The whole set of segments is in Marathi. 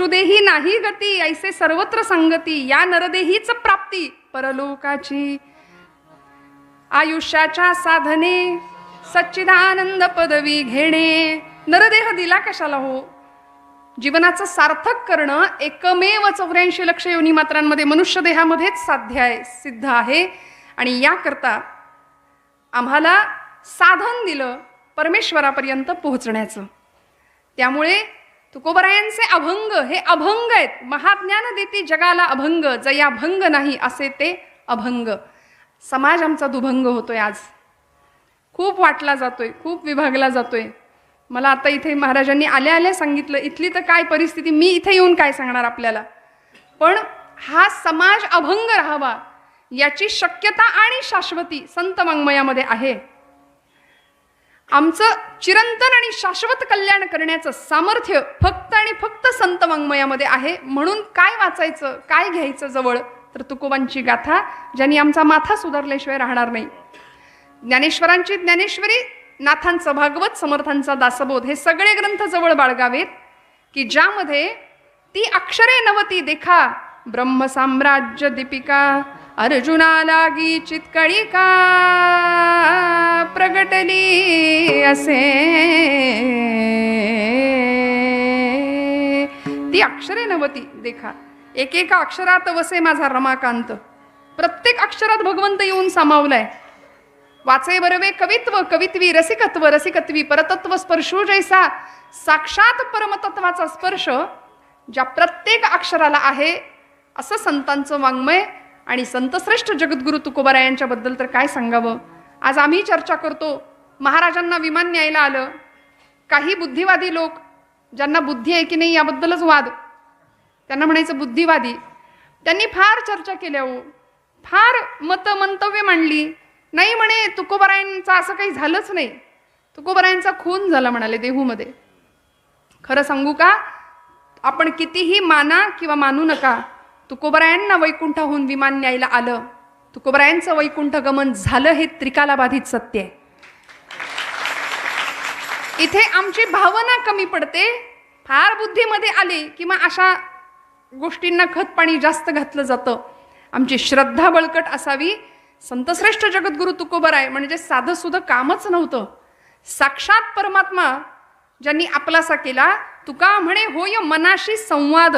पशुदेही नाही गती ऐसे सर्वत्र संगती, या नरदेहीच प्राप्ती परलोकाची. आयुष्याच्या साधने सच्चिदानंद पदवी घेणे. नरदेह दिला कशाला हो? जीवनाचं सार्थक करणं एकमेव 84 लक्ष योनी मात्रांमध्ये मनुष्य देहामध्येच साध्य आहे, सिद्ध आहे. आणि याकरता आम्हाला साधन दिलं परमेश्वरापर्यंत पोहोचण्याचं. त्यामुळे तुकोबरायांचे अभंग हे अभंग आहेत. महाज्ञान देती जगाला अभंग, जया भंग नाही असे ते अभंग. समाज आमचा दुभंग होतोय आज, खूप वाटला जातोय, खूप विभागला जातोय. मला आता इथे महाराजांनी आल्या आल्या सांगितलं, इथली तर काय परिस्थिती, मी इथे येऊन काय सांगणार आपल्याला. पण हा समाज अभंग राहावा याची शक्यता आणि शाश्वती संत वाङ्मयामध्ये आहे. आमचं चिरंतन आणि शाश्वत कल्याण करण्याचं सामर्थ्य फक्त आणि फक्त संत वाङ्मयामध्ये आहे. म्हणून काय वाचायचं, काय घ्यायचं जवळ, तर तुकोबांची गाथा, ज्यांनी आमचा माथा सुधारल्याशिवाय राहणार नाही. ज्ञानेश्वरांची ज्ञानेश्वरी, नाथांचं भागवत, समर्थांचा दासबोध, हे सगळे ग्रंथ जवळ बाळगावेत की ज्यामध्ये ती अक्षरे नवती देखा, ब्रह्मसाम्राज्य दीपिका, अर्जुना लागी चित्कळिका, प्रगटली असे. ती अक्षरे नवती देखा, एकेका अक्षरात वसे माझा रमाकांत. प्रत्येक अक्षरात भगवंत येऊन सामावलाय. वाचे बरवे कवित्व, कवित्वी रसिकत्व, रसिकत्वी परतत्व, स्पर्शो जैसा. साक्षात परमतत्वाचा स्पर्श ज्या प्रत्येक अक्षराला आहे असं संतांचं वाङ्मय. आणि संतश्रेष्ठ जगद्गुरु तुकोबारायांच्या बद्दल तर काय सांगावं. आज आम्ही चर्चा करतो, महाराजांना विमान न्यायला आलं. काही बुद्धिवादी लोक, ज्यांना बुद्धी आहे की नाही याबद्दलच वाद, त्यांना म्हणायचं बुद्धिवादी, त्यांनी फार चर्चा केल्या हो, फार मंतव्य मांडली. नाही म्हणे तुकोबारायांचं असं काही झालंच नाही, तुकोबारायांचा खून झाला म्हणाले देहूमध्ये. खरं सांगू का, आपण कितीही माना किंवा मानू नका, तुकोबारायांना वैकुंठाहून विमान न्यायला आलं. तुकोबारायांचं वैकुंठ गमन झालं हे त्रिकालाबाधित सत्य आहे. इथे आमची भावना कमी पडते. फार बुद्धीमध्ये आली किंवा अशा गोष्टींना खत पाणी जास्त घातलं जातं. आमची श्रद्धा बळकट असावी. संतश्रेष्ठ जगद्गुरु तुकोबाराय म्हणजे साधं सुद्धा कामच नव्हतं. साक्षात परमात्मा ज्यांनी आपलासा केला. तुका म्हणे होय मनाशी संवाद,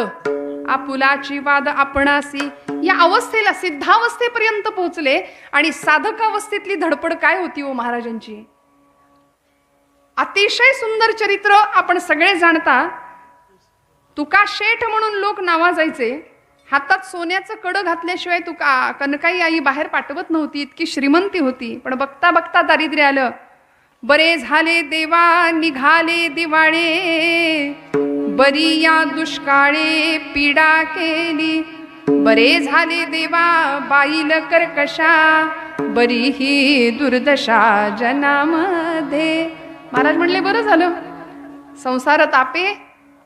आपुलाची वाद आपणासी. या अवस्थेला सिद्धावस्थेपर्यंत पोहोचले. आणि साधकावस्थेतली धडपड काय होती हो महाराजांची. अतिशय सुंदर चरित्र आपण सगळे जाणता. तुका शेठ म्हणून लोक नावाजायचे. हातात सोन्याचं कडं घातल्याशिवाय तुका कनकाई आई बाहेर पाठवत नव्हती, इतकी श्रीमंती होती. पण बघता बघता दारिद्र्य आलं. बरे झाले देवा निघाले दिवाळे, बरी या दुष्काळे पीडा केली. बरे झाले देवा बाईल कर्कशा, बरी ही दुर्दशा जनामध्ये. महाराज म्हणले बरं झालं, संसार तापे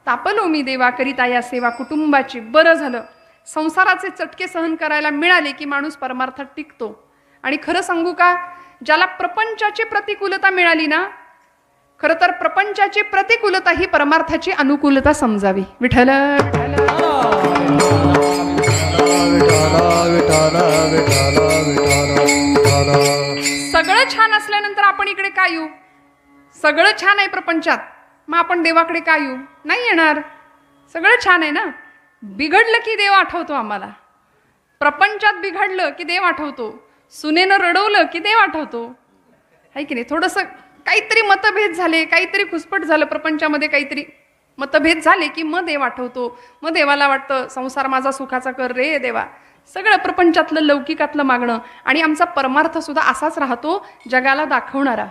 तापलो मी देवा करिता या सेवा कुटुंबाची. बरं झालं, संसाराचे चटके सहन करायला मिळाले की माणूस परमार्थात टिकतो. आणि खरं सांगू का, ज्याला प्रपंचाची प्रतिकूलता मिळाली ना, खरं तर प्रपंचाची प्रतिकूलता ही परमार्थाची अनुकूलता समजावी. विठ्ठल सगळं छान असल्यानंतर आपण इकडे काय येऊ. सगळं छान आहे प्रपंचात, मग आपण देवाकडे काय येऊ. नाही येणार. सगळं छान आहे ना. बिघडलं की देव आठवतो आम्हाला. प्रपंचात बिघडलं की देव आठवतो. सुनेनं रडवलं की देव आठवतो, आहे की नाही. थोडंसं काहीतरी मतभेद झाले, काहीतरी खुसपट झालं प्रपंचामध्ये, काहीतरी मतभेद झाले की मग देव आठवतो. मग देवाला वाटतं संसार माझा सुखाचा कर रे देवा. सगळं प्रपंचातलं लौकिकातलं मागणं. आणि आमचा परमार्थ सुद्धा असाच राहतो, जगाला दाखवणारा.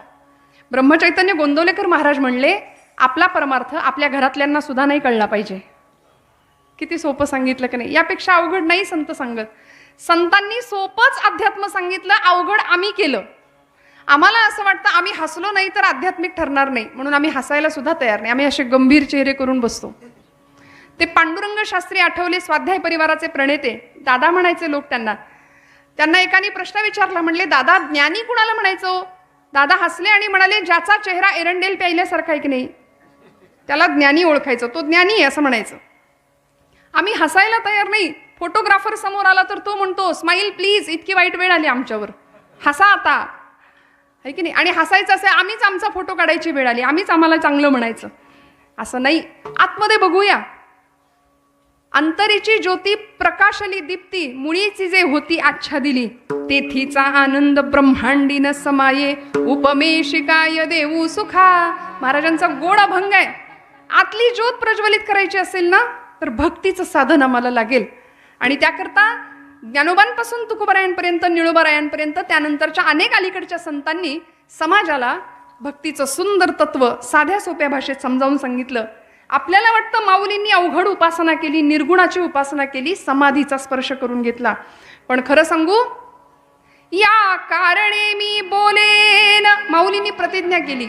ब्रह्मचैतन्य गोंदवलेकर महाराज म्हणले, आपला परमार्थ आपल्या घरातल्यांना सुद्धा नाही कळला पाहिजे. किती सोपं सांगितलं की नाही. यापेक्षा अवघड नाही संत सांगत. संतांनी सोपंच अध्यात्म सांगितलं, अवघड आम्ही केलं. आम्हाला असं वाटतं आम्ही हसलो नाही तर आध्यात्मिक ठरणार नाही, म्हणून आम्ही हसायला सुद्धा तयार नाही. आम्ही असे गंभीर चेहरे करून बसतो. ते पांडुरंग शास्त्री आठवले, स्वाध्याय परिवाराचे प्रणेते. दादा म्हणायचे लोक त्यांना एकाने प्रश्न विचारला. म्हणले दादा ज्ञानी कुणाला म्हणायचो. दादा हसले आणि म्हणाले, ज्याचा चेहरा एरंडेल प्यायल्यासारखा आहे की नाही त्याला ज्ञानी ओळखायचं, तो ज्ञानी आहे असं म्हणायचं. आम्ही हसायला तयार नाही. फोटोग्राफर समोर आला तर तो म्हणतो स्माईल प्लीज, इतकी वाईट वेळ आली आमच्यावर, हसा आता, आहे की नाही. आणि हसायचं असेल आम्हीच आमचा फोटो काढायची वेळ आली, आम्हीच आम्हाला चांगलं म्हणायचं, असं नाही. आतमध्ये बघूया. अंतरीची ज्योती प्रकाशली दीप्ती, मुळीची जे होती आच्छादिली, तेथीचा आनंद ब्रह्मांडी न समाये, उपमेशी काय देऊ सुखा. महाराजांचा गोड अभंग आहे. आतली ज्योत प्रज्वलित करायची असेल ना तर भक्तीचं साधन आम्हाला लागेल. आणि त्याकरता ज्ञानोबांपासून तुकोबारायांपर्यंत, निळोबारायांपर्यंत, त्यानंतरच्या अनेक अलीकडच्या संतांनी समाजाला भक्तीचं सुंदर तत्व साध्या सोप्या भाषेत समजावून सांगितलं. आपल्याला वाटतं माऊलींनी अवघड उपासना केली, निर्गुणाची उपासना केली, समाधीचा स्पर्श करून घेतला. पण खरं सांगू, या कारणे मी बोलेन, माऊलींनी प्रतिज्ञा केली.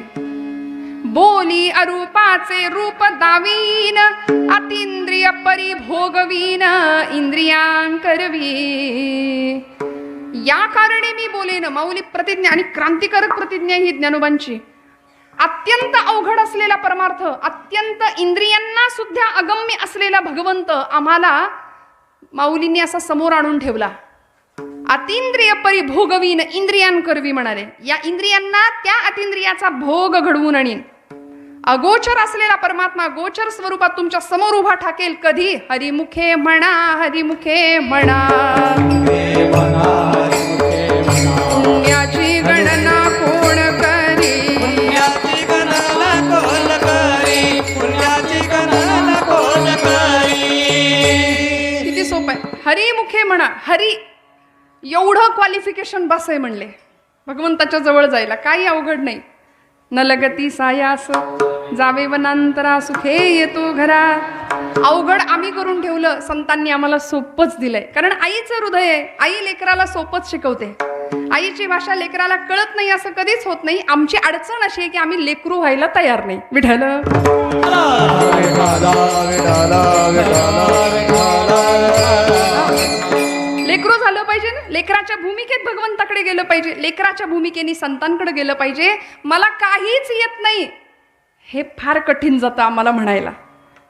बोली अरूपाचे रूप दावीन, अतींद्रिय परिभोगवीन, इंद्रियांकरवी. या कारणे मी बोलेन, माऊली प्रतिज्ञा, आणि क्रांतिकारक प्रतिज्ञा ही ज्ञानोबांची. अत्यंत अवघड असलेला परमार्थ, अत्यंत इंद्रियांना सुद्धा अगम्य असलेला भगवंत आम्हाला माऊलींनी असा समोर आणून ठेवला. अतींद्रिय परिभोगवीन, इंद्रियांकरवी म्हणाले. या इंद्रियांना त्या अतींद्रियाचा भोग घडवून आणीन. अगोचर असलेला परमात्मा गोचर स्वरूपात तुमच्या समोर उभा ठाकेल. कधी? हरिमुखे म्हणा, हरिमुखे म्हणा. पुण्याची गणना कोण करी, किती सोपं आहे. हरिमुखे म्हणा. हरी एवढं क्वालिफिकेशन बस आहे म्हणले भगवंताच्या जवळ जायला. काही अवघड नाही. न लगती सायास जावे वनांतरा, सुखे येतो घरा. अवघड आम्ही करून ठेवलं, संतांनी आम्हाला सोपंच दिलंय. कारण आईचं हृदय आहे. आई लेकराला सोपंच शिकवते. आईची भाषा लेकराला कळत नाही असं कधीच होत नाही. आमची अडचण अशी आहे की आम्ही लेकरू व्हायला तयार नाही. विठ्ठल लेकरू झालं पाहिजे ना. लेकराच्या भूमिकेत भगवंताकडे गेलं पाहिजे, लेकराच्या भूमिकेने संतांकडे गेलं पाहिजे. मला काहीच येत नाही हे फार कठीण जातं आम्हाला म्हणायला.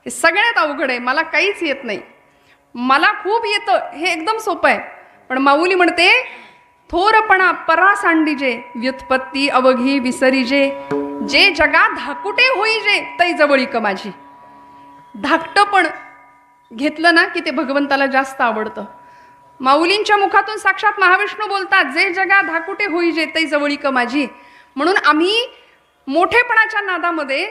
हे सगळ्यात अवघड आहे. मला काहीच येत नाही, मला खूप येतं, हे एकदम सोपं आहे. पण माऊली म्हणते थोरपणा परा सांडीजे, व्युत्पत्ती अवघी विसरीजे, जे जगा धाकुटे होईजे तै जवळीक माझी. धाकटं पण घेतलं ना की ते भगवंताला जास्त आवडतं. माऊलींच्या मुखातून साक्षात महाविष्णू बोलतात, जे जगा धाकुटे होईजे तै जवळीक माझी. म्हणून आम्ही मोठेपणाच्या नादामध्ये,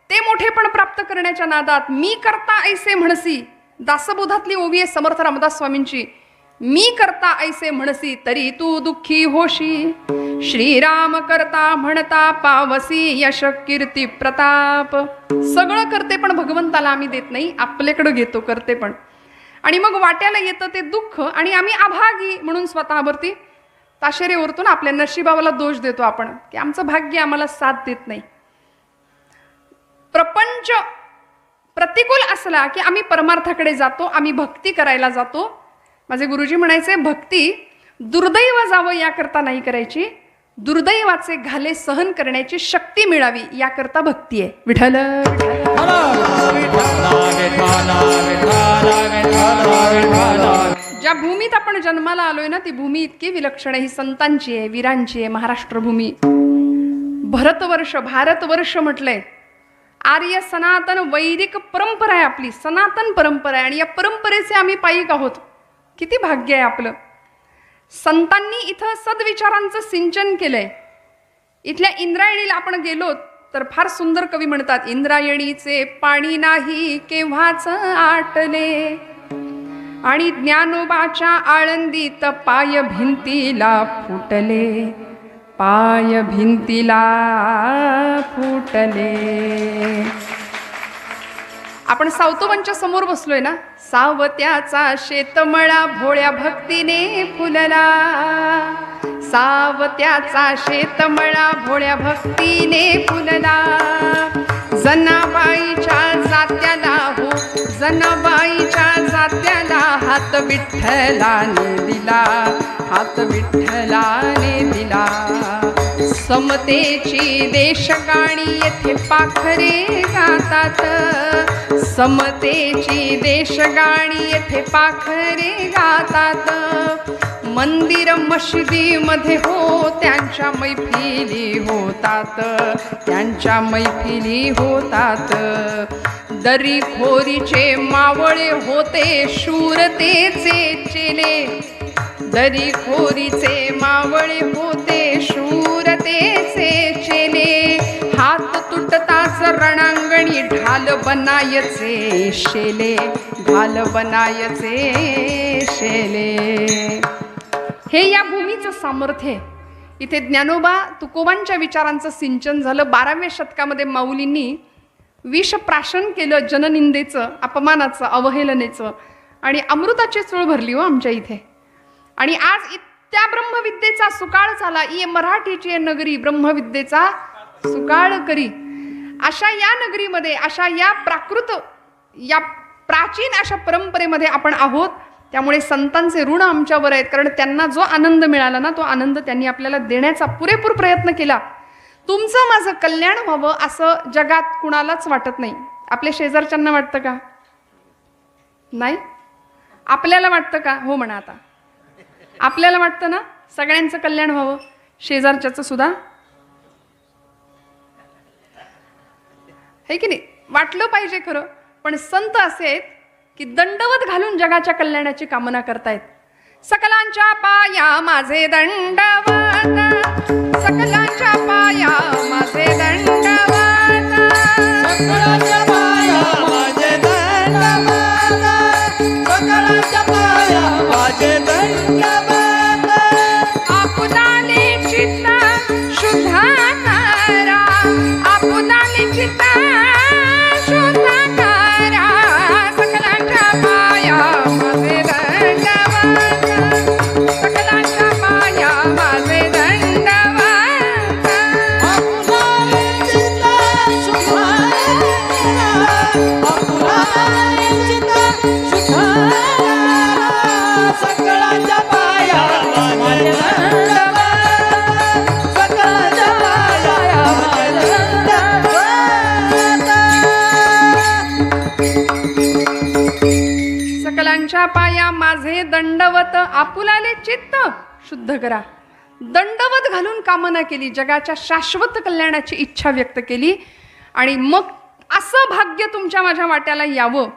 ते मोठेपण प्राप्त करण्याच्या नादात, मी करता ऐसे म्हणसी, दासबोधातली ओवी आहे समर्थ रामदास स्वामींची. मी करता ऐसे म्हणसी तरी तू दुःखी होशी, श्रीराम करता म्हणता पावसी यश कीर्ती प्रताप. सगळं करते पण भगवंताला आम्ही देत नाही, आपल्याकडे घेतो करते पण. आणि मग वाट्याला येतं ते दुःख आणि आम्ही अभागी म्हणून स्वतःवरती ताशेरे ओरतून आपल्या नशिबाला दोष देतो आपण की आमचं भाग्य आम्हाला साथ देत नाही. प्रपंच प्रतिकूल असला की आम्ही परमार्थाकडे जातो, आम्ही भक्ती करायला जातो. माझे गुरुजी म्हणायचे, भक्ती दुर्दैव जावं याकरता नाही करायची, दुर्दैवाचे घाले सहन करण्याची शक्ती मिळावी याकरता भक्ती आहे. विठ्ठल ज्या भूमीत आपण जन्माला आलोय ना ती भूमी इतकी विलक्षण आहे. ही संतांची आहे, वीरांची आहे. महाराष्ट्र भूमी, भरतवर्ष, भारतवर्ष म्हटलंय. आर्य सनातन वैदिक परंपरा आहे आपली, सनातन परंपरा आहे. आणि या परंपरेचे आम्ही पायिक आहोत. किती भाग्य आहे आपलं. संतांनी इथं सद्विचारांचं सिंचन केलंय. इथल्या इंद्रायणीला आपण गेलो तर फार सुंदर कवी म्हणतात, इंद्रायणीचे पाणी नाही केव्हाच आटले, आणि ज्ञानोबाच्या आळंदीत पाय भिंतीला फुटले, पाय भिंतीला फुटले. आपण सावतोबांच्या समोर बसलोय ना. सावत्याचा शेतमळा भोळ्या भक्तीने फुलला, सावत्याचा शेतमळा भोळ्या भक्तीने फुलला. जनाबाईच्या जात्याला हो, जनाबाईच्या जात्याला हात विठ्ठलाने दिला, हात विठ्ठलाने दिला. समतेची देशगाणी येथे पाखरे गातात, समतेची देशगाणी येथे पाखरे गातात. मंदिर मशिदीमध्ये हो त्यांच्या मैफिली होतात, त्यांच्या मैफिली होतात. दरीखोरीचे मावळे होते शूरतेचे चेले, दरीखोरीचे मावळे होते शूरतेचे चेले. हात तुटताच रणांगणी ढाल बनायचे शेले, ढाल बनायचे शेले. हे या भूमीचं सामर्थ्य आहे. इथे ज्ञानोबा तुकोबांच्या विचारांचं सिंचन झालं. 12व्या शतकामध्ये माऊलींनी विषप्राशन केलं जननिंदेचं, अपमानाचं, अवहेलनेचं, आणि अमृताची चूळ भरली हो आमच्या इथे. आणि आज त्या ब्रह्मविद्येचा सुकाळ झाला. ये मराठीची नगरी ब्रह्मविद्येचा सुकाळ करी. अशा या नगरीमध्ये, अशा या प्राकृत, या प्राचीन अशा परंपरेमध्ये आपण आहोत. त्यामुळे संतांचे ऋण आमच्यावर आहेत, कारण त्यांना जो आनंद मिळाला ना, तो आनंद त्यांनी आपल्याला देण्याचा पुरेपूर प्रयत्न केला. तुमचं माझं कल्याण व्हावं असं जगात कुणालाच वाटत नाही. आपल्या शेजारच्यांना वाटतं का? नाही. आपल्याला वाटतं का? हो म्हणा. आता आपल्याला वाटतं ना सगळ्यांचं कल्याण व्हावं, शेजारच्याचं सुद्धा, हे की नाही? वाटलं पाहिजे खरं. पण संत असे आहेत की दंडवत घालून जगाच्या कल्याणाची कामना करतायत. सकलांच्या पाया माझे दंडवत, सकलांच्या पाया माझे दंडवत, सकलांच्या पाया माझे दंडवत, सकलांच्या पाया माझे दंडवत. आपुदाले चित्त शुद्ध करा, आपुदाले चित्त शुद्ध करा. सकलांच्या पाया माझे दंडवत, सकलांच्या पाया माझे दंडवत. आपुलाले चित्त शुद्ध करा, आपुलाले चित्त शुद्ध करा. सकलांच्या पाया माझे दंडवत, सकलांच्या पाया माझे दंडवत. सकलांच्या पाया माझे दंडवत, आपुलाले चित्त शुद्ध करा. दंडवत घालून कामना केली, जगाच्या शाश्वत कल्याणाची इच्छा व्यक्त केली. आणि मग असं भाग्य तुमच्या माझ्या वाट्याला यावं.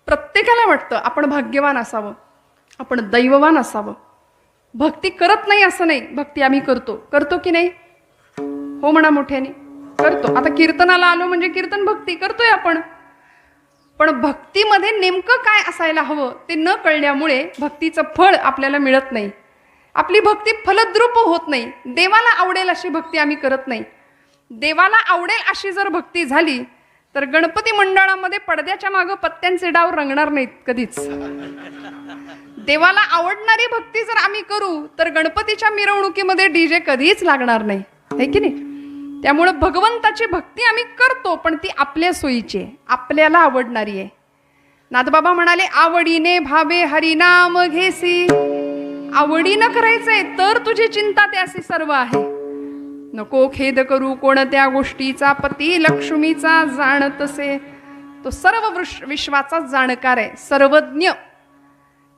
प्रत्येकाला वाटतं आपण भाग्यवान असावं, आपण दैववान असावं. भक्ती करत नाही असं नाही, भक्ती आम्ही करतो. करतो की नाही? हो म्हणा मोठ्याने. करतो. आता कीर्तनाला आलो म्हणजे कीर्तन भक्ती करतोय आपण. पण भक्तीमध्ये नेमकं काय असायला हवं ते न कळल्यामुळे भक्तीचं फळ आपल्याला मिळत नाही. आपली भक्ती फलद्रूप होत नाही. देवाला आवडेल अशी भक्ती आम्ही करत नाही. देवाला आवडेल अशी जर भक्ती झाली तर गणपती मंडळामध्ये पडद्याच्या मागं पत्त्यांचे डाव रंगणार नाहीत कधीच. देवाला आवडणारी भक्ती जर आम्ही करू तर गणपतीच्या मिरवणुकीमध्ये डीजे कधीच लागणार नाही, है की नाही? त्यामुळे भगवंताची भक्ती आम्ही करतो, पण ती आपल्या सोयीची आहे, आपल्याला आवडणारी आहे. नाथबाबा म्हणाले, आवडीने भावे हरिनाम घेसी. आवडीनं करायचंय तर तुझी चिंता त्यासी सर्व आहे. नको खेद करू कोणत्या गोष्टीचा, पती लक्ष्मीचा जाणतसे. तो सर्व विश्वाचा जाणकार आहे, सर्वज्ञ.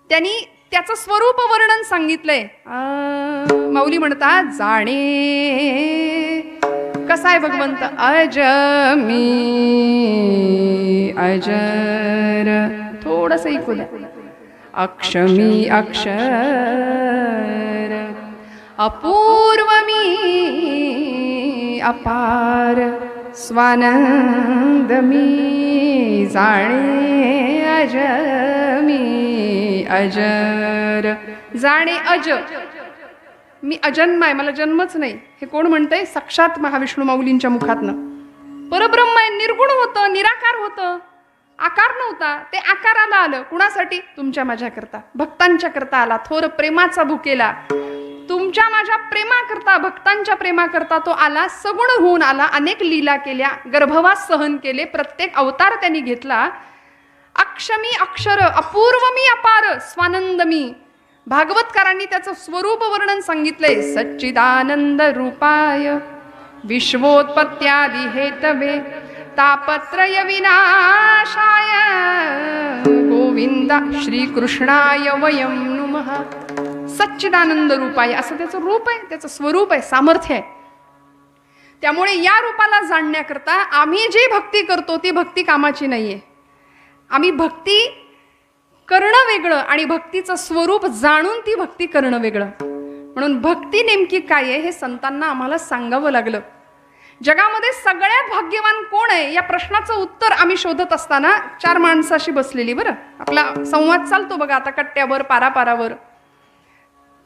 त्यांनी त्याचं स्वरूप वर्णन सांगितलंय. माऊली म्हणतात, जाणे कसा आहे भगवंत? अजमी अजर. थोडस ऐकू द्या. अक्षमी अक्षर, अपूर्वमी अपार, स्वानंदमी. जाणे अजमी अजर. जाणे अज, मी अजन्म आहे, मला जन्मच नाही. हे कोण म्हणतंय? साक्षात महाविष्णू माऊलींच्या मुखातनं. परब्रह्म आहे, निर्गुण होतं, निराकार होतं, आकार नव्हता, ते आकाराला आलं. कुणासाठी? तुमच्या माझ्या करता, भक्तांच्या करता आला. थोर प्रेमाचा भुकेला, तुमच्या माझ्या प्रेमाकरता, भक्तांच्या प्रेमाकरता तो आला. सगुण होऊन आला, अनेक लीला केल्या, गर्भवास सहन केले, प्रत्येक अवतार त्यांनी घेतला. अक्षमी अक्षर, अपूर्वमी अपार, स्वानंदमी. भागवतकारांनी त्याचं स्वरूप वर्णन सांगितलंय. सच्चिदानंद रूपाय विश्वोत्पत्त्यादि हेतवे तापत्रय विनाशाय गोविंद श्रीकृष्णाय वयं नुमः. सच्चिदानंद रूपाय असं त्याचं रूप आहे, त्याचं स्वरूप आहे, सामर्थ्य आहे. त्यामुळे या रूपाला जाणण्याकरता आम्ही जी भक्ती करतो ती भक्ती कामाची नाहीये. आम्ही भक्ती करणं वेगळं आणि भक्तीचं स्वरूप जाणून ती भक्ती करणं वेगळं. म्हणून भक्ती नेमकी काय आहे हे संतांना आम्हाला सांगावं लागलं. जगामध्ये सगळ्यात भाग्यवान कोण आहे या प्रश्नाचं उत्तर आम्ही शोधत असताना 4 माणसाशी बसलेली. बरं, आपला संवाद चालतो बघा आता कट्ट्यावर,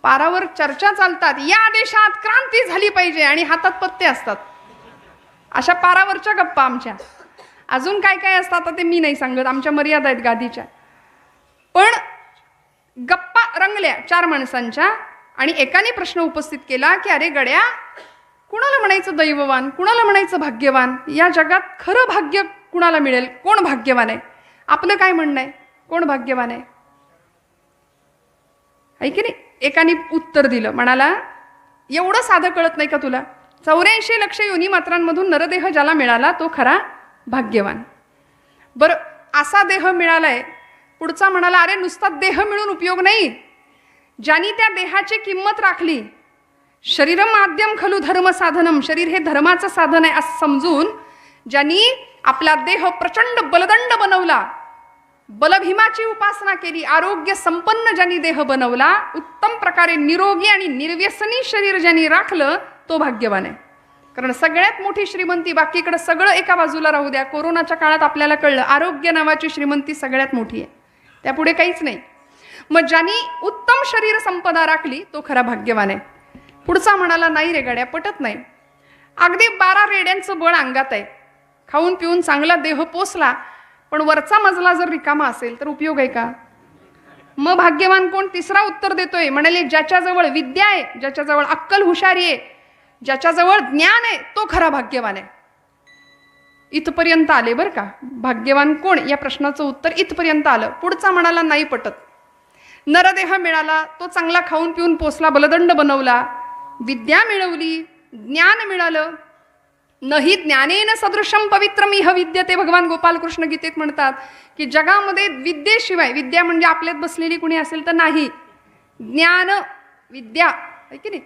पारावर चर्चा चालतात. या देशात क्रांती झाली पाहिजे आणि हातात पत्ते असतात. अशा पारावरच्या गप्पा आमच्या. अजून काय काय असतात ते मी नाही सांगत, आमच्या मर्यादा आहेत गादीच्या. पण गप्पा रंगल्या 4 माणसांच्या आणि एकाने प्रश्न उपस्थित केला की अरे गड्या, कुणाला म्हणायचं दैववान, कुणाला म्हणायचं भाग्यवान? या जगात खरं भाग्य कुणाला मिळेल? कोण भाग्यवान आहे? आपलं काय म्हणणं आहे, कोण भाग्यवान आहे? आहे की नाही? एकाने उत्तर दिलं, म्हणाला एवढं साधं कळत नाही का तुला? 84 लक्ष योनी मात्रांमधून नरदेह ज्याला मिळाला तो खरा भाग्यवान. बरं, असा देह मिळालाय. पुढचा म्हणाला अरे नुसता देह मिळून उपयोग नाही, ज्यांनी त्या देहाची किंमत राखली. शरीरम माध्यम खलु धर्म साधनम, शरीर हे धर्माचं साधन आहे असं समजून ज्यांनी आपला देह प्रचंड बलदंड बनवला, बलभीमाची उपासना केली, आरोग्य संपन्न ज्यांनी देह बनवला, उत्तम प्रकारे निरोगी आणि निर्व्यसनी शरीर ज्यांनी राखलं तो भाग्यवान आहे. कारण सगळ्यात मोठी श्रीमंती, बाकीकडे सगळं एका बाजूला राहू द्या, कोरोनाच्या काळात आपल्याला कळलं आरोग्य नावाची श्रीमंती सगळ्यात मोठी आहे, त्यापुढे काहीच नाही. मग ज्यांनी उत्तम शरीर संपदा राखली तो खरा भाग्यवान आहे. पुढचा म्हणाला नाही रे गड्या, पटत नाही. अगदी 12 रेड्यांचं बळ अंगात आहे, खाऊन पिऊन चांगला देह पोसला, पण वरचा मजला जर रिकामा असेल तर उपयोग आहे का? मग भाग्यवान कोण? तिसरा उत्तर देतोय, म्हणाले ज्याच्याजवळ विद्या आहे, ज्याच्याजवळ अक्कल हुशारी आहे, ज्याच्याजवळ ज्ञान आहे तो खरा भाग्यवान आहे. इथपर्यंत आले बरं का. भाग्यवान कोण या प्रश्नाचं उत्तर इथपर्यंत आलं. पुढचा म्हणाला नाही पटत. नरदेह मिळाला, तो चांगला खाऊन पिऊन पोसला, बलदंड बनवला, विद्या मिळवली, ज्ञान मिळालं. नही ज्ञानेन सदृशम पवित्रम इह विद्यते, भगवान गोपालकृष्ण गीतेत म्हणतात की जगामध्ये विद्येशिवाय, विद्या म्हणजे आपल्यात बसलेली कुणी असेल तर नाही, ज्ञान विद्या आहे की नाही.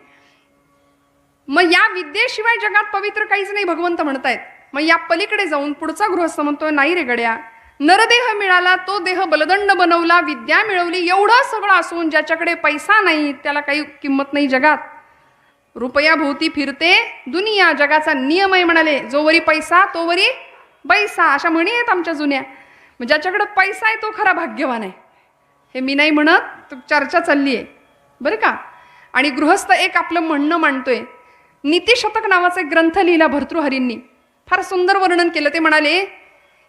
मग या विद्येशिवाय जगात पवित्र काहीच नाही भगवंत म्हणतायत. मग या पलीकडे जाऊन पुढचा गृहस्थ म्हणतोय नाही रे गड्या, नरदेह मिळाला, तो देह बलदंड बनवला, विद्या मिळवली, एवढं सगळं असून ज्याच्याकडे पैसा नाही त्याला काही किंमत नाही जगात. रुपया भोवती फिरते दुनिया, जगाचा नियम आहे म्हणाले, जोवरी पैसा तोवरी बैसा, अशा म्हणी आहेत आमच्या जुन्या. मग ज्याच्याकडे पैसा आहे तो खरा भाग्यवान आहे. हे मी नाही म्हणत, चर्चा चालली आहे बरं का. आणि गृहस्थ एक आपलं म्हणणं मांडतोय. नीतिशतक नावाचा एक ग्रंथ लिहिला भर्तृहरींनी, फार सुंदर वर्णन केलं. ते म्हणाले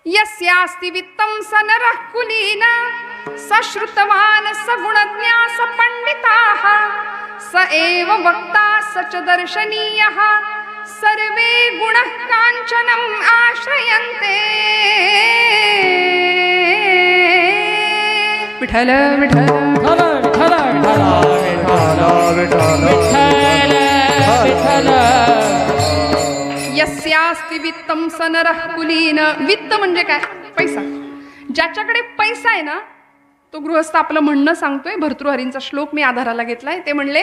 यस्यास्ति वित्तं स नरः कुलीन सश्रुतवान सगुणज्ञा स पंडिताः स एव वक्ता स च दर्शनीयः सर्वे गुणः काञ्चनम् आश्रयन्ते. विठ्ठल विठ्ठल विठ्ठल विठ्ठल विठ्ठल विठ्ठल. यस्यास्ति वित्तं स नरः कुलीन. वित्त म्हणजे काय? पैसा. ज्याच्याकडे पैसा आहे ना तो गृहस्थ आपलं म्हणणं सांगतोय. भर्तृहरींचा श्लोक मी आधाराला घेतलाय. ते म्हणले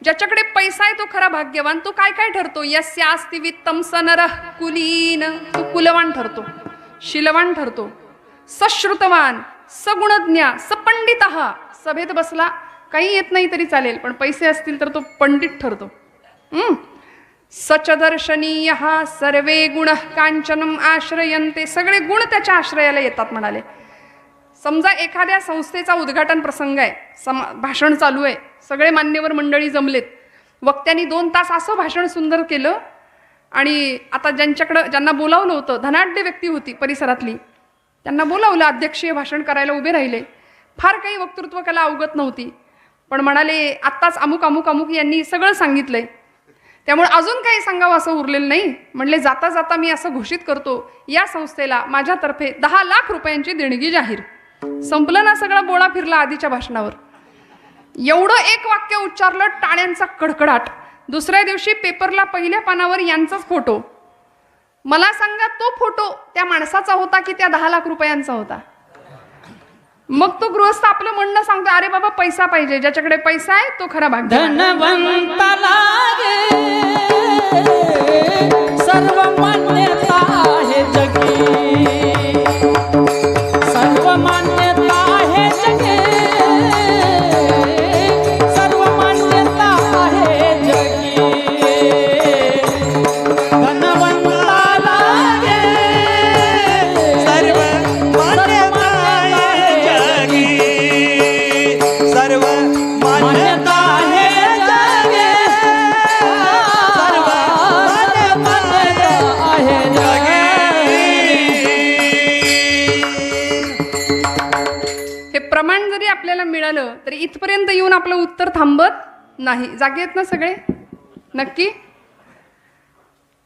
ज्याच्याकडे पैसा आहे तो खरा भाग्यवान. तो काय काय ठरतो? यस्यास्ति वित्तं स नरः कुलीन, तो कुलवान ठरतो, शीलवान ठरतो. सश्रुतवान, सगुणज्ञ, सपंडितः, सभेत बसला काही येत नाही तरी चालेल पण पैसे असतील तर तो पंडित ठरतो. सचदर्शनीय सर्वे गुण कांचनम आश्रयन्ते. सगळे गुण त्याच्या आश्रयाला येतात म्हणाले. समजा एखाद्या संस्थेचा उद्घाटन प्रसंग आहे, भाषण चालू आहे, सगळे मान्यवर मंडळी जमलेत, वक्त्यांनी 2 तास असं भाषण सुंदर केलं आणि आता ज्यांना बोलावलं होतं, धनाढ्य व्यक्ती होती परिसरातली, त्यांना बोलावलं, अध्यक्षीय भाषण करायला उभे राहिले. फार काही वक्तृत्व कला अवगत नव्हती पण म्हणाले आत्ताच अमुक अमुक अमुक यांनी सगळं सांगितलंय, त्यामुळे अजून काही सांगावं असं उरलेलं नाही. म्हणले जाता जाता मी असं घोषित करतो, या संस्थेला माझ्यातर्फे 10 लाख रुपयांची देणगी जाहीर. संपलं ना सगळा बोळा फिरला आधीच्या भाषणावर. एवढं एक वाक्य उच्चारलं, टाळ्यांचा कडकडाट. दुसऱ्या दिवशी पेपरला पहिल्या पानावर यांचाच फोटो. मला सांगा, तो फोटो त्या माणसाचा होता की त्या 10 लाख रुपयांचा होता? मग तो गृहस्थ आपलं म्हणणं सांगतो, अरे बाबा पैसा पाहिजे, ज्याच्याकडे पैसा आहे तो खरा भाग्यवान. धनवंताला सर्व मान्यता आहे जगी, सर्व मान्यता आहे जगी, सर्व मान्यता आहे जगी. धनवंताला सर्व मान्यता आहे जगी, सर्व मान्यता आहे जगी, सर्व मान्यता आहे जगी. हे प्रमाण जरी आपल्याला मिळालं तरी इथपर्यंत येऊन आपलं उत्तर थांबत नाही. जागे आहेत ना सगळे? नक्की?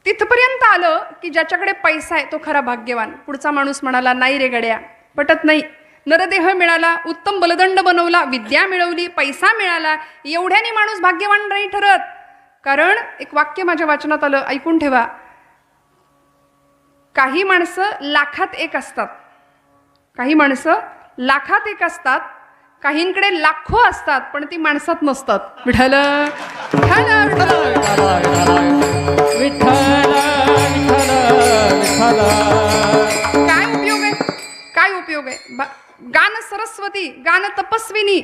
तिथपर्यंत आलं की ज्याच्याकडे पैसा आहे तो खरा भाग्यवान. पुढचा माणूस म्हणाला, नाही रे गड्या, पटत नाही. नरदेह मिळाला, उत्तम बलदंड बनवला, विद्या मिळवली, पैसा मिळाला, एवढ्याने माणूस भाग्यवान नाही ठरत. कारण एक वाक्य माझ्या वाचनात आलं, ऐकून ठेवा. काही माणसं लाखात एक असतात, काही माणसं लाखात एक असतात, काहींकडे लाखो असतात, पण ती माणसात नसतात. विठ्ठल विठ्ठल विठ्ठल. विठ्ठल विठ्ठल विठ्ठल. काय उपयोग आहे? काय उपयोग आहे? गान सरस्वती, गान तपस्विनी,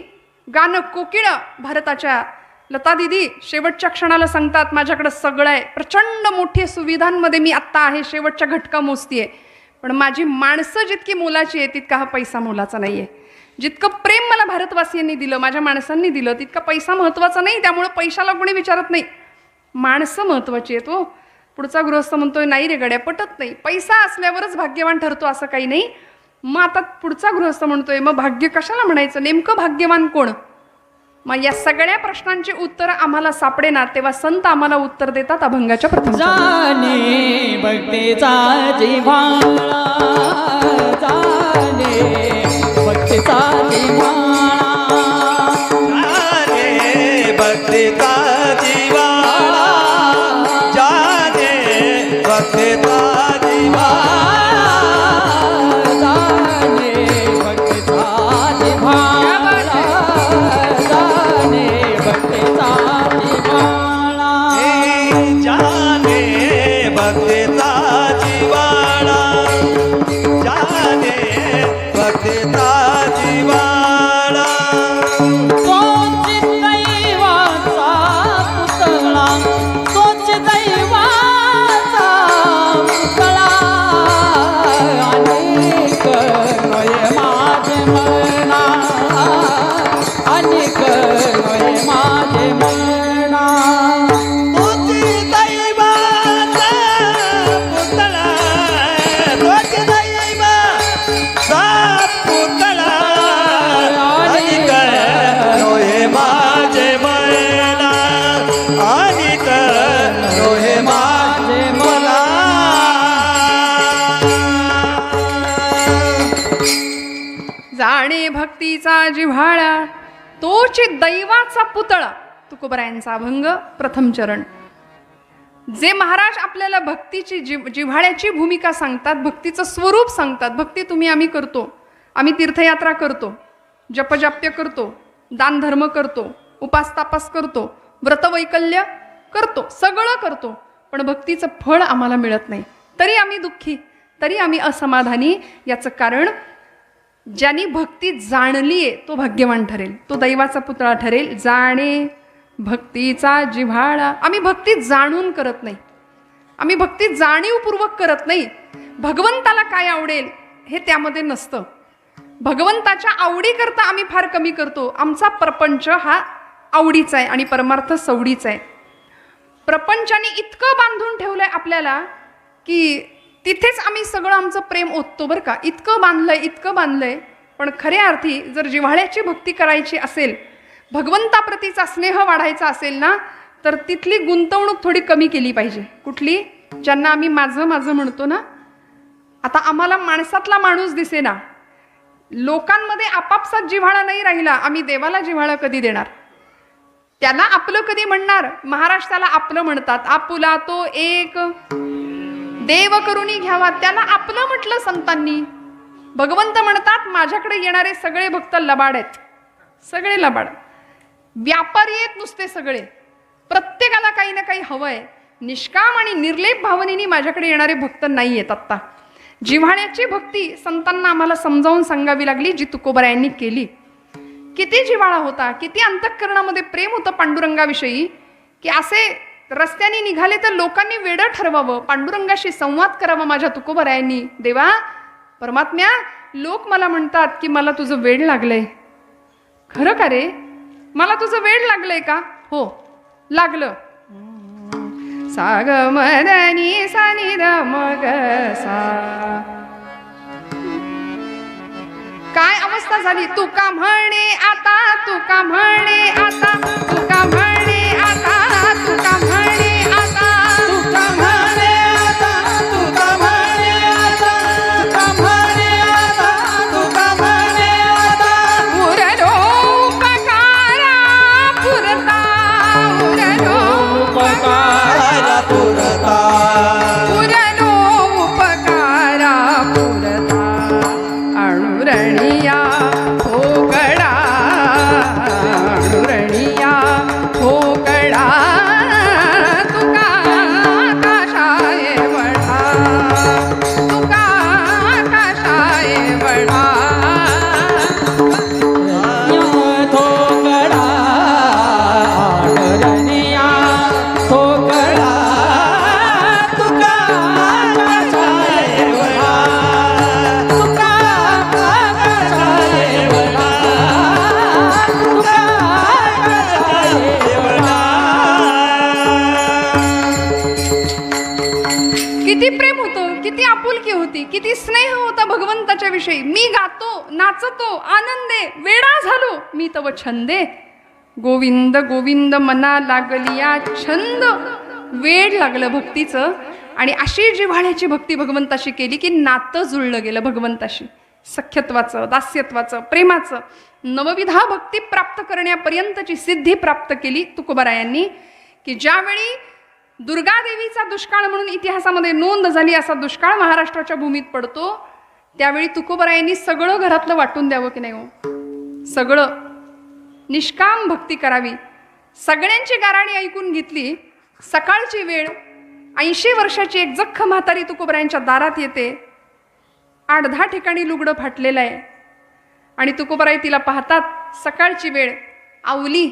गान कोकिळ भारताच्या लता दिदी शेवटच्या क्षणाला सांगतात, माझ्याकडे सगळं आहे, प्रचंड मोठी सुविधांमध्ये मी आत्ता आहे, शेवटच्या घटका मोजतीये, पण माझी माणसं जितकी मोलाची आहे तितका हा पैसा मोलाचा नाहीये. जितकं प्रेम मला भारतवासियांनी दिलं, माझ्या माणसांनी दिलं, तितका पैसा महत्त्वाचा नाही. त्यामुळे पैशाला कोणी विचारत नाही, माणसं महत्त्वाची आहेत. हो, पुढचा गृहस्थ म्हणतोय, नाही रे गड्या, पटत नाही, पैसा असल्यावरच भाग्यवान ठरतो असं काही नाही. मग आता पुढचा गृहस्थ म्हणतोय, मग भाग्य कशाला म्हणायचं, नेमकं भाग्यवान कोण? मग या सगळ्या प्रश्नांची उत्तर आम्हाला सापडे ना, तेव्हा संत आम्हाला उत्तर देतात अभंगाच्या प्रथम. जाने भक्तीचा जिव्हाळा, जाने भक्तीचा जिव्हाळा, जाने भक्तीचा जिव्हाळा, जाने भक्तीचा जिव्हाळा, जाने भक्तीचा जिव्हाळा, जाने भक्तीचा जिव्हाळा. जाने भक्तीचा जिव्हाळा, जाने भक्तीचा जिव्हाळा. तोच दैवाचा पुतळा, तोच दैवाचा पुतळा, अनेक नये माझे मना, अनेक नये माझे मना. तोच दैवाचा पुतळा, तोच दैवाचा पुतळा, अनिक नोहे माझे मना, अनिक नोहे माझे मला. जाणे भक्तीचा जिव्हाळा, तोच दैवाचा पुतळा. तुकोबरायांचा अभंग प्रथम चरण. जे महाराज आपल्याला भक्तीची जिव्हाळ्याची भूमिका सांगतात, भक्तीचं स्वरूप सांगतात. भक्ती आम्ही करतो, आम्ही तीर्थयात्रा करतो, जपजाप्य करतो, दान धर्म करतो, उपास तापास करतो, व्रतवैकल्य करतो, सगळं करतो, पण भक्तीचं फळ आम्हाला मिळत नाही. तरी आम्ही दुःखी, तरी आम्ही असमाधानी. याचं कारण ज्यांनी भक्ती जाणलीये तो भाग्यवान ठरेल, तो दैवाचा पुतळा ठरेल. जाणे भक्तीचा जिव्हाळा. आम्ही भक्ती जाणून करत नाही, आम्ही भक्ती जाणीवपूर्वक करत नाही. भगवंताला काय आवडेल हे त्यामध्ये नसतं. भगवंताच्या आवडीकरता आम्ही फार कमी करतो. आमचा प्रपंच हा आवडीचा आहे आणि परमार्थ सवडीचा आहे. प्रपंचाने इतकं बांधून ठेवलंय आपल्याला की तिथेच आम्ही सगळं आमचं प्रेम ओततो बरं का. इतकं बांधलंय, इतकं बांधलंय. पण खऱ्या अर्थी जर जिव्हाळ्याची भक्ती करायची असेल, भगवंताप्रतीचा स्नेह वाढायचा असेल ना, तर तिथली गुंतवणूक थोडी कमी केली पाहिजे. कुठली? ज्यांना आम्ही माझं माझं म्हणतो ना. आता आम्हाला माणसातला माणूस दिसेना, लोकांमध्ये आपापसात जिव्हाळा नाही राहिला, आम्ही देवाला जिव्हाळा कधी देणार? त्याला आपलं कधी म्हणणार? महाराष्ट्राला आपलं म्हणतात. आपुला तो एक देव करुणी घ्यावा, त्याला आपलं म्हटलं संतांनी. भगवंत म्हणतात माझ्याकडे येणारे सगळे भक्त लबाड आहेत, सगळे लबाड, व्यापारी आहेत नुसते सगळे, प्रत्येकाला काही ना काही हवंय. निष्काम आणि निर्लेप भावनेने माझ्याकडे येणारे भक्त नाही आहेत. आत्ता जिव्हाळ्याची भक्ती संतांना आम्हाला समजावून सांगावी लागली, जी तुकोबरायांनी केली. किती जिव्हाळा होता, किती अंतःकरणामध्ये प्रेम होतं पांडुरंगाविषयी, की असे रस्त्याने निघाले तर लोकांनी वेडं ठरवावं, पांडुरंगाशी संवाद करावा माझ्या तुकोबरायांनी. देवा परमात्म्या, लोक मला म्हणतात की मला तुझं वेड लागलंय. खरं का रे? मला तुझं वेड लागलंय का? हो लागलं. साग मदनी सानी द मग सा. काय अवस्था झाली? तुका म्हणे आता, तुका म्हणे आता, तुका म्हणे आता, तुका म्हणे आता, तुका म्हणे आता, तुका म्हणे आता, तुका म्हणे आता, तुका म्हणे आता. पुरलो उपकारा पुरता, पुरलो उपकारा पुरता, पुरलो उपकारा पुरता. अणुरणिया होकडा, अणुरणिया होकडा. तुका काशाय वढा, तुका काशाय वढा. थोकडा आडरनिया, थोकडा तुका काशाय वढा, तुका काशाय वढा, तुका काशाय वढा. किती प्रेम होतं, किती आपुलकी होती, किती स्नेह होता भगवंताच्या विषयी. मी गातो, नाचतो, आनंदे, वेडा झालो मी तव छंदे. गोविंद गोविंद मना लागलिया छंद. वेड लागलं भक्तीचं, आणि अशी जिव्हाळ्याची भक्ती भगवंताशी केली की नातं जुळलं गेलं भगवंताशी. सख्यत्वाचं, दास्यत्वाचं, प्रेमाचं, नवविधा भक्ती प्राप्त करण्यापर्यंतची सिद्धी प्राप्त केली तुकोबरायांनी. की ज्यावेळी दुर्गादेवीचा दुष्काळ म्हणून इतिहासामध्ये नोंद झाली, असा दुष्काळ महाराष्ट्राच्या भूमीत पडतो, त्यावेळी तुकोबरायांनी सगळं घरातलं वाटून द्यावं की नाही हो? सगळं. निष्काम भक्ती करावी. सगळ्यांची गाराणी ऐकून घेतली. सकाळची वेळ, 80 वर्षाची एक जख्ख म्हातारी तुकोबरायांच्या दारात येते. 8-10 ठिकाणी लुगडं फाटलेलं आहे, आणि तुकोबराई तिला पाहतात. सकाळची वेळ, आवली